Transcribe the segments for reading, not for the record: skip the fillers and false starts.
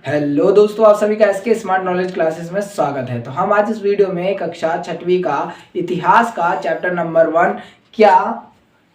Hello दोस्तों, आप सभी का एसके स्मार्ट नॉलेज क्लासेस में स्वागत है। तो हम आज इस वीडियो में कक्षा छठवीं का इतिहास का चैप्टर नंबर 1 क्या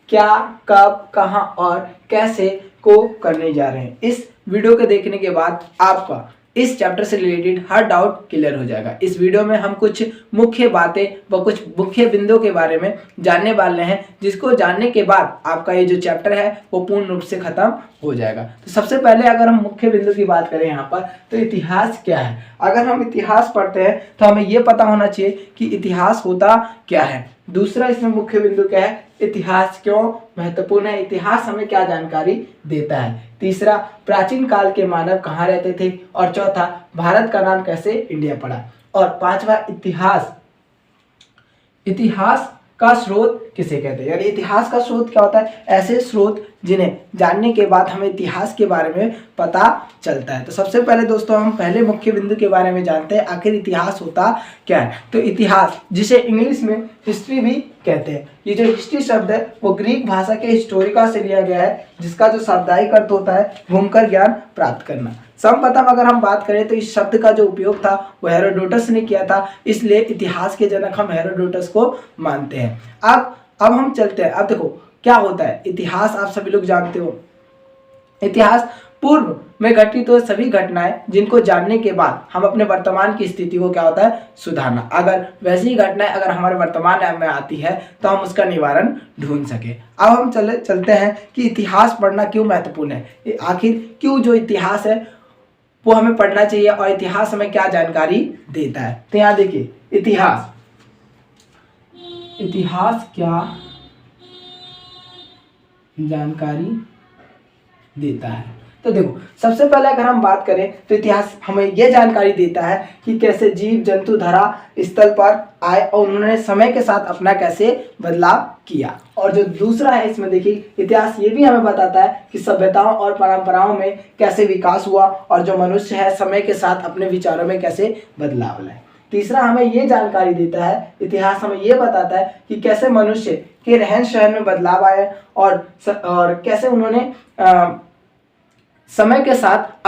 क्या कब कहाँ और कैसे को करने जा रहे हैं। इस वीडियो को देखने के बाद आपका इस चैप्टर से रिलेटेड हर डाउट क्लियर हो जाएगा। इस वीडियो में हम कुछ मुख्य बातें व कुछ मुख्य बिंदुओं के बारे में जानने वाले हैं, जिसको जानने के बाद आपका ये जो चैप्टर है वो पूर्ण रूप से खत्म हो जाएगा। तो सबसे पहले अगर हम मुख्य बिंदु की बात करें यहाँ पर, तो इतिहास क्या है। अगर हम इतिहास पढ़ते हैं तो हमें ये पता होना चाहिए कि इतिहास होता क्या है। दूसरा इसमें मुख्य बिंदु क्या है, इतिहास क्यों महत्वपूर्ण है, इतिहास हमें क्या जानकारी देता है। तीसरा, प्राचीन काल के मानव कहाँ रहते थे। और चौथा, भारत का नाम कैसे इंडिया पड़ा। और पांचवा, इतिहास का स्रोत किसे कहते हैं। यानी इतिहास का स्रोत क्या होता है, ऐसे स्रोत जिन्हें जानने के बाद हमें इतिहास के बारे में पता चलता है। तो सबसे पहले दोस्तों हम पहले मुख्य बिंदु के बारे में जानते हैं, आखिर इतिहास होता क्या है। तो इतिहास, जिसे इंग्लिश में हिस्ट्री भी कहते हैं, ये जो हिस्ट्री शब्द है वो ग्रीक भाषा के हिस्टोरिका से लिया गया है, जिसका जो शाब्दिक अर्थ होता है घूमकर ज्ञान प्राप्त करना। सर्वप्रथम अगर हम बात करें तो इस शब्द का जो उपयोग था वो हेरोडोटस ने किया था, इसलिए इतिहास के जनक हम हेरोडोटस को मानते हैं। अब हम चलते हैं। अब देखो क्या होता है इतिहास, आप सभी लोग जानते हो इतिहास पूर्व में घटित तो सभी घटनाएं जिनको जानने के बाद हम अपने वर्तमान की स्थिति को क्या होता है सुधारना। अगर वैसी घटनाएं अगर हमारे वर्तमान में आती है तो हम उसका निवारण ढूंढ सके। अब हम चलते हैं कि इतिहास पढ़ना क्यों महत्वपूर्ण है, आखिर क्यों जो इतिहास है वो हमें पढ़ना चाहिए और इतिहास हमें क्या जानकारी देता है। तो यहाँ देखिए इतिहास क्या जानकारी देता है। तो देखो सबसे पहले अगर हम बात करें तो इतिहास हमें यह जानकारी देता है कि कैसे जीव जंतु धरा स्थल पर आए और उन्होंने समय के साथ अपना कैसे बदलाव किया। और जो दूसरा है इसमें देखिए, इतिहास ये भी हमें बताता है कि सभ्यताओं और परंपराओं में कैसे विकास हुआ और जो मनुष्य है समय के साथ अपने विचारों में कैसे बदलाव लाए। तीसरा, हमें ये जानकारी देता है, इतिहास हमें ये बताता है कि कैसे मनुष्य के रहन सहन में बदलाव आया और कैसे उन्होंने समय के साथ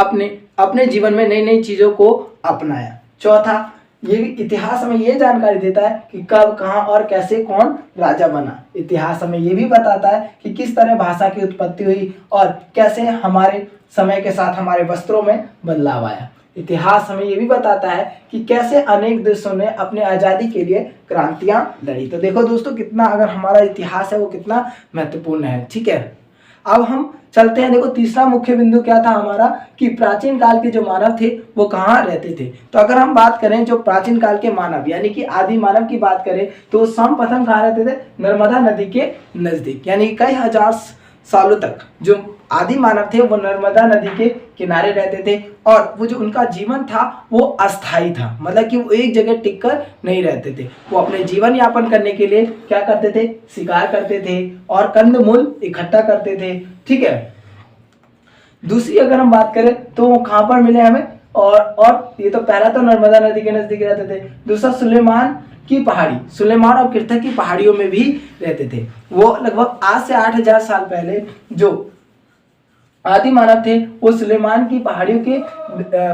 अपने जीवन में नई नई चीज़ों को अपनाया। चौथा, ये इतिहास हमें ये जानकारी देता है कि कब कहाँ और कैसे कौन राजा बना। इतिहास हमें ये भी बताता है कि किस तरह भाषा की उत्पत्ति हुई और कैसे हमारे समय के साथ हमारे वस्त्रों में बदलाव आया। इतिहास हमें ये भी बताता है कि कैसे अनेक देशों ने अपने आज़ादी के लिए क्रांतियां लड़ी। तो देखो दोस्तों कितना अगर हमारा इतिहास है वो कितना महत्वपूर्ण है। ठीक है, अब हम चलते हैं। देखो तीसरा मुख्य बिंदु क्या था हमारा, कि प्राचीन काल के जो मानव थे वो कहाँ रहते थे। तो अगर हम बात करें जो प्राचीन काल के मानव यानी कि आदि मानव की बात करें तो सर्वप्रथम कहाँ रहते थे, नर्मदा नदी के नजदीक। यानी कई हजार सालों तक जो आदि मानव थे वो नर्मदा नदी के किनारे रहते थे और वो जो उनका जीवन था वो अस्थायी था, मतलब कि वो एक जगह टिक कर नहीं रहते थे। वो अपने जीवन यापन करने के लिए क्या करते थे, शिकार करते थे और कंदमूल इकट्ठा करते थे। ठीक है, दूसरी अगर हम बात करें तो वो कहाँ पर मिले हमें, और ये तो पहला तो नर्मदा नदी के नजदीक रहते थे। दूसरा सुलेमान की पहाड़ी, सुलेमान और किरतक की पहाड़ियों में भी रहते थे। वो लगभग आज से 8000 साल पहले जो आदि मानव थे वो सुलेमान की पहाड़ियों के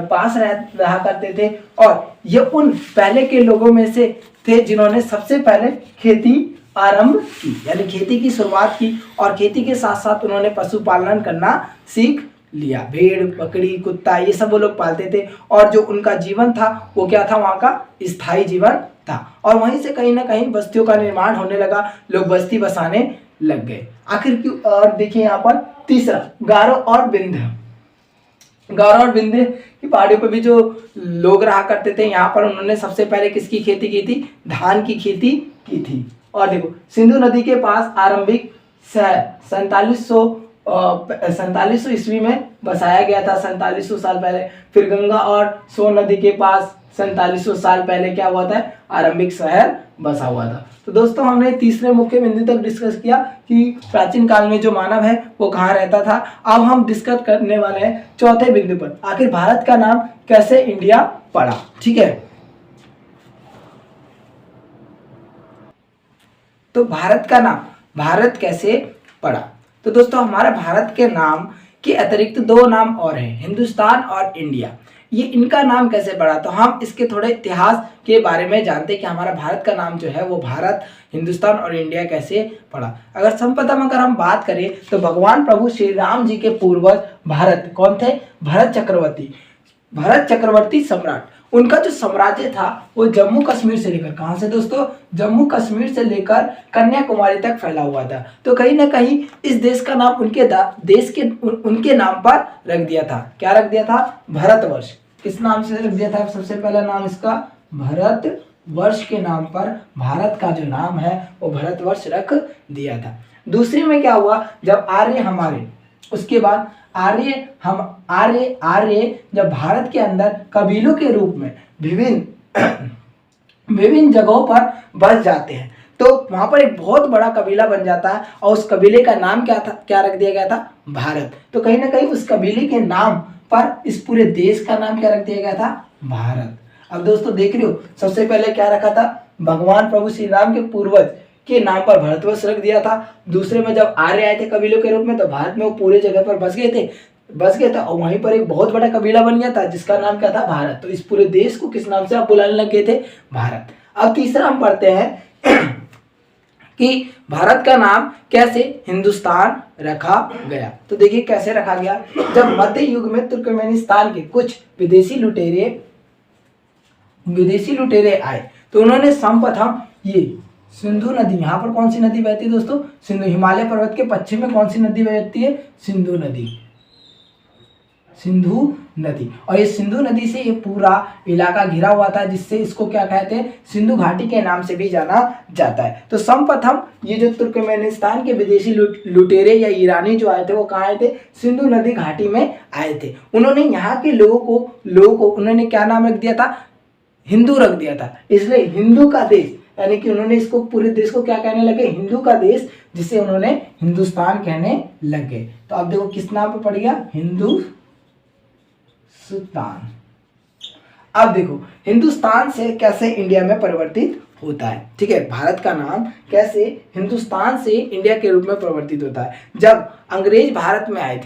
पास रहा करते थे और ये उन पहले के लोगों में से थे जिन्होंने सबसे पहले खेती आरंभ की, यानी खेती की शुरुआत की और खेती के साथ साथ उन्होंने पशुपालन करना सीख लिया। भेड़ बकरी कुत्ता ये सब वो लोग पालते थे और जो उनका जीवन था वो क्या था, वहाँ का स्थायी जीवन था। और वहीं से कहीं ना कहीं बस्तियों का निर्माण होने लगा, लोग बस्ती बसाने लग गए। आखिर क्यों, और देखिए यहाँ पर तीसरा, गारो और विंध्य की पहाड़ियों पर भी जो लोग रहा करते थे, यहाँ पर उन्होंने सबसे पहले किसकी खेती की थी, धान की खेती की थी। और देखो सिंधु नदी के पास आरंभिक 4700 ईस्वी में बसाया गया था, 4700 साल पहले। फिर गंगा और सोन नदी के पास 4700 साल पहले क्या हुआ था, आरंभिक शहर बसा हुआ था। तो दोस्तों हमने तीसरे मुख्य बिंदु तक डिस्कस किया कि प्राचीन काल में जो मानव है वो कहाँ रहता था। अब हम डिस्कस करने वाले हैं चौथे बिंदु पर, आखिर भारत का नाम कैसे इंडिया पड़ा। ठीक है, तो भारत का नाम भारत कैसे पड़ा। तो दोस्तों हमारा भारत के नाम के अतिरिक्त दो नाम और हैं, हिंदुस्तान और इंडिया। ये इनका नाम कैसे पड़ा, तो हम इसके थोड़े इतिहास के बारे में जानते हैं कि हमारा भारत का नाम जो है वो भारत, हिंदुस्तान और इंडिया कैसे पड़ा। अगर सर्वप्रथम अगर हम बात करें तो भगवान प्रभु श्री राम जी के पूर्वज भारत कौन थे, भरत चक्रवर्ती सम्राट। उनका जो साम्राज्य था वो जम्मू कश्मीर से लेकर, कहां से दोस्तों, जम्मू कश्मीर से लेकर कन्याकुमारी तक फैला हुआ था। तो कहीं ना कहीं इस देश का नाम उनके नाम पर रख दिया था। क्या रख दिया था, भारतवर्ष। किस नाम से रख दिया था, सबसे पहला नाम इसका भारतवर्ष के नाम पर भारत का जो नाम है वो भारतवर्ष रख दिया था। दूसरे में क्या हुआ, जब उसके बाद आर्य जब भारत के अंदर कबीलों के रूप में विभिन्न जगहों पर बस जाते हैं, तो वहां पर एक बहुत बड़ा कबीला बन जाता है और उस कबीले का नाम क्या रख दिया गया था, भारत। तो कहीं ना कहीं उस कबीले के नाम पर इस पूरे देश का नाम क्या रख दिया गया था, भारत। अब दोस्तों देख रहे हो, सबसे पहले क्या रखा था, भगवान प्रभु श्री राम के पूर्वज के नाम पर भारतवर्ष रख दिया था। दूसरे में जब आर्य आए थे कबीलों के रूप में, तो भारत में वो पूरे जगह पर बस गए थे और वहीं पर एक बहुत बड़ा कबीला बन गया था जिसका नाम क्या था, भारत। तो इस पूरे देश को किस नाम से आप बुलाने लग गए थे, भारत। अब तीसरा हम पढ़ते हैं कि भारत का नाम कैसे हिंदुस्तान रखा गया। तो देखिए कैसे रखा गया, जब मध्य युग में तुर्कमेनिस्तान के कुछ विदेशी लुटेरे आए तो उन्होंने सर्वप्रथम ये सिंधु नदी, यहाँ पर कौन सी नदी बहती है दोस्तों, सिंधु। हिमालय पर्वत के पश्चिम में कौन सी नदी बहती है, सिंधु नदी। और ये सिंधु नदी से ये पूरा इलाका घिरा हुआ था, जिससे इसको क्या कहते हैं, सिंधु घाटी के नाम से भी जाना जाता है। तो सर्वप्रथम ये जो तुर्कमेनिस्तान के विदेशी लुटेरे या ईरानी जो आए थे वो कहाँ आए थे, सिंधु नदी घाटी में आए थे। उन्होंने यहाँ के लोगों को उन्होंने क्या नाम रख दिया था, हिंदू रख दिया था। इसलिए हिंदू का देश, यानी कि उन्होंने इसको पूरे देश को क्या कहने लगे, हिंदू का देश, जिसे उन्होंने हिंदुस्तान कहने लगे। तो अब देखो किस नाम पे पड़ गया, हिंदुस्तान। अब देखो हिंदुस्तान से कैसे इंडिया में परिवर्तित होता है, ठीक है। भारत का नाम कैसे हिंदुस्तान से इंडिया के रूप में परिवर्तित होता है। जब अंग्रेज भारत में आए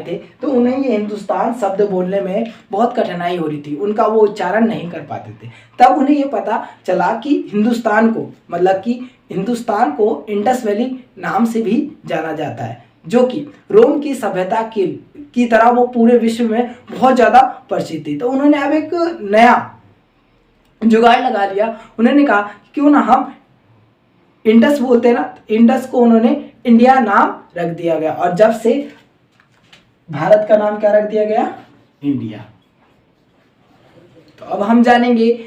थे तो उन्हें ये हिंदुस्तान शब्द बोलने में बहुत कठिनाई हो रही थी, उनका वो उच्चारण नहीं कर पाते थे। तब उन्हें ये पता चला कि हिंदुस्तान को इंडस वैली नाम से भी जाना जाता है, जो कि रोम की सभ्यता की तरह वो पूरे विश्व में बहुत ज़्यादा प्रसिद्ध थी। तो उन्होंने अब एक नया जुगाड़ लगा लिया। उन्होंने कहा क्यों ना हम इंडस बोलते हैं ना, इंडस को उन्होंने इंडिया नाम रख दिया गया और जब से भारत का नाम क्या रख दिया गया, इंडिया। तो अब हम जानेंगे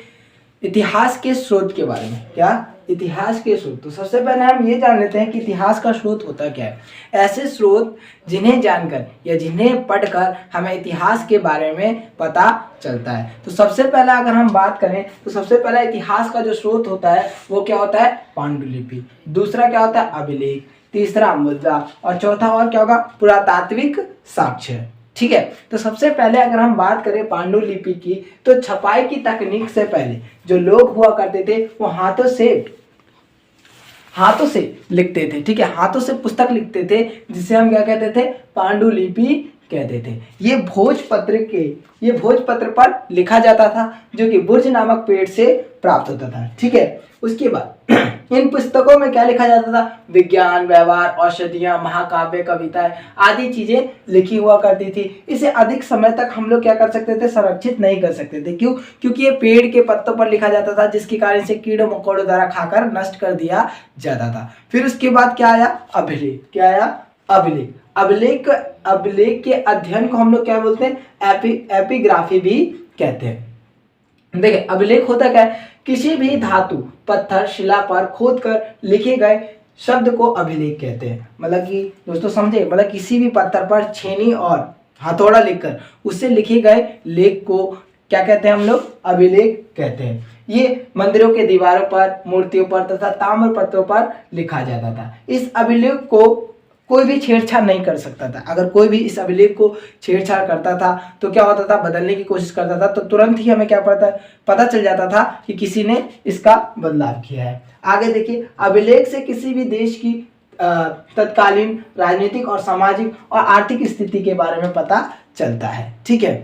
इतिहास के स्रोत के बारे में। क्या, इतिहास के स्रोत। तो सबसे पहले हम ये जान लेते हैं कि इतिहास का स्रोत होता क्या है। ऐसे स्रोत जिन्हें जानकर या जिन्हें पढ़कर हमें इतिहास के बारे में पता चलता है। तो सबसे पहला अगर हम बात करें तो सबसे पहला इतिहास का जो स्रोत होता है वो क्या होता है, पांडुलिपि। दूसरा क्या होता है, अभिलेख। तीसरा मुद्रा और चौथा और क्या होगा, पुरातात्विक साक्ष्य। ठीक है। तो सबसे पहले अगर हम बात करें पांडुलिपि की, तो छपाई की तकनीक से पहले जो लोग हुआ करते थे वो हाथों से लिखते थे। ठीक है, हाथों से पुस्तक लिखते थे, जिसे हम क्या कहते थे, पांडुलिपि कहते थे। ये भोजपत्र पर लिखा जाता था, जो कि बुर्ज नामक पेड़ से प्राप्त होता था। ठीक है, उसके बाद इन पुस्तकों में क्या लिखा जाता था, विज्ञान, व्यवहार, औषधियां, महाकाव्य, कविताएं आदि चीजें लिखी हुआ करती थी। इसे अधिक समय तक हम लोग क्या कर सकते थे, संरक्षित नहीं कर सकते थे। क्यों? क्योंकि ये पेड़ के पत्तों पर लिखा जाता था, जिसके कारण से कीड़ों मकोड़ों द्वारा खाकर नष्ट कर दिया जाता था। फिर उसके बाद क्या आया, अभिलेख। क्या आया, अभिलेख। अभिलेख के अध्ययन को हम लोग क्या बोलते हैं, एपिग्राफी भी कहते हैं। देखिए अभिलेख होता क्या है, किसी भी धातु, पत्थर, शिला पर खोद कर लिखे गए शब्द को अभिलेख कहते हैं। मतलब कि दोस्तों समझे, मतलब किसी भी पत्थर पर छेनी और हथौड़ा लिखकर उससे लिखे गए लेख को क्या कहते हैं हम लोग, अभिलेख कहते हैं। ये मंदिरों के दीवारों पर, मूर्तियों पर तथा ताम्र पत्रों पर लिखा जाता था। इस अभिलेख को कोई भी छेड़छाड़ नहीं कर सकता था। अगर कोई भी इस अभिलेख को छेड़छाड़ करता था तो क्या होता था, बदलने की कोशिश करता था तो तुरंत ही हमें क्या पता चल जाता था कि किसी ने इसका बदलाव किया है। आगे देखिए, अभिलेख से किसी भी देश की तत्कालीन राजनीतिक और सामाजिक और आर्थिक स्थिति के बारे में पता चलता है। ठीक है,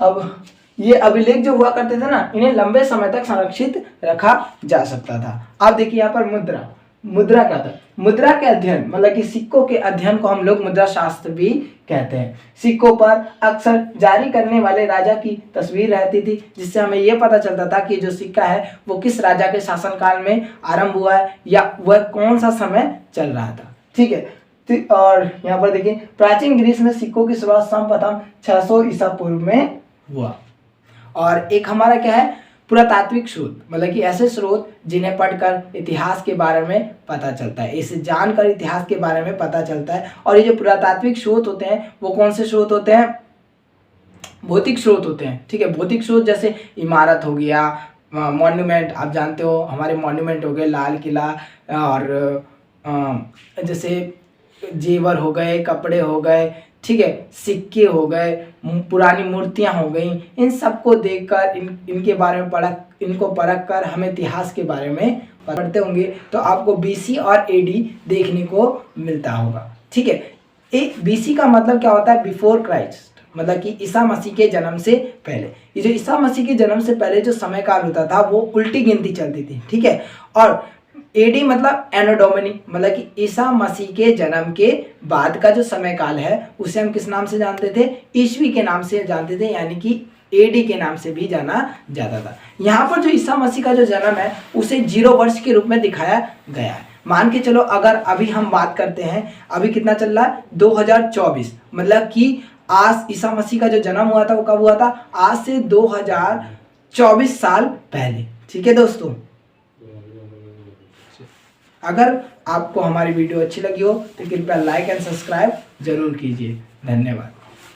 अब ये अभिलेख जो हुआ करते थे ना, इन्हें लंबे समय तक संरक्षित रखा जा सकता था। अब देखिए यहाँ पर मुद्रा, मुद्रा क्या था? मुद्रा के अध्ययन मतलब कि सिक्कों के अध्ययन को हम लोग मुद्रा शास्त्र भी कहते हैं। सिक्कों पर अक्सर जारी करने वाले राजा की तस्वीर रहती थी, जिससे हमें यह पता चलता था कि जो सिक्का है वो किस राजा के शासनकाल में आरंभ हुआ है या वह कौन सा समय चल रहा था। ठीक है, और यहाँ पर देखिए प्राचीन ग्रीस में सिक्कों की शुरुआत सर्वप्रथम 600 ईसा पूर्व में हुआ। और एक हमारा क्या है, पुरातात्विक स्रोत, मतलब कि ऐसे स्रोत जिन्हें पढ़कर इतिहास के बारे में पता चलता है, इसे जानकर इतिहास के बारे में पता चलता है। और ये जो पुरातात्विक स्रोत होते हैं वो कौन से स्रोत होते हैं? भौतिक स्रोत होते हैं। ठीक है, भौतिक स्रोत जैसे इमारत हो गया, मॉन्यूमेंट, आप जानते हो हमारे मॉन्यूमेंट हो गए, लाल किला, और जैसे जेवर हो गए, कपड़े हो गए, ठीक है, सिक्के हो गए, पुरानी मूर्तियां हो गई, इन सबको देखकर इनके बारे में इनको परख कर हम इतिहास के बारे में पढ़ते होंगे तो आपको बीसी और एडी देखने को मिलता होगा। ठीक है, एक बीसी का मतलब क्या होता है? बिफोर क्राइस्ट, मतलब कि ईसा मसीह के जन्म से पहले। ये जो ईसा मसीह के जन्म से पहले जो समय काल होता था वो उल्टी गिनती चलती थी। ठीक है, और एडी मतलब एनो डोमिनी, मतलब कि ईसा मसीह के जन्म के बाद का जो समय काल है उसे हम किस नाम से जानते थे? ईस्वी के नाम से जानते थे, यानी कि एडी के नाम से भी जाना जाता था। यहाँ पर जो ईसा मसीह का जो जन्म है उसे 0 वर्ष के रूप में दिखाया गया है। मान के चलो, अगर अभी हम बात करते हैं, अभी कितना चल रहा है? 2024, मतलब कि आज ईसा मसीह का जो जन्म हुआ था वो कब हुआ था? आज से 2024 साल पहले। ठीक है दोस्तों, अगर आपको हमारी वीडियो अच्छी लगी हो तो कृपया लाइक एंड सब्सक्राइब जरूर कीजिए। धन्यवाद।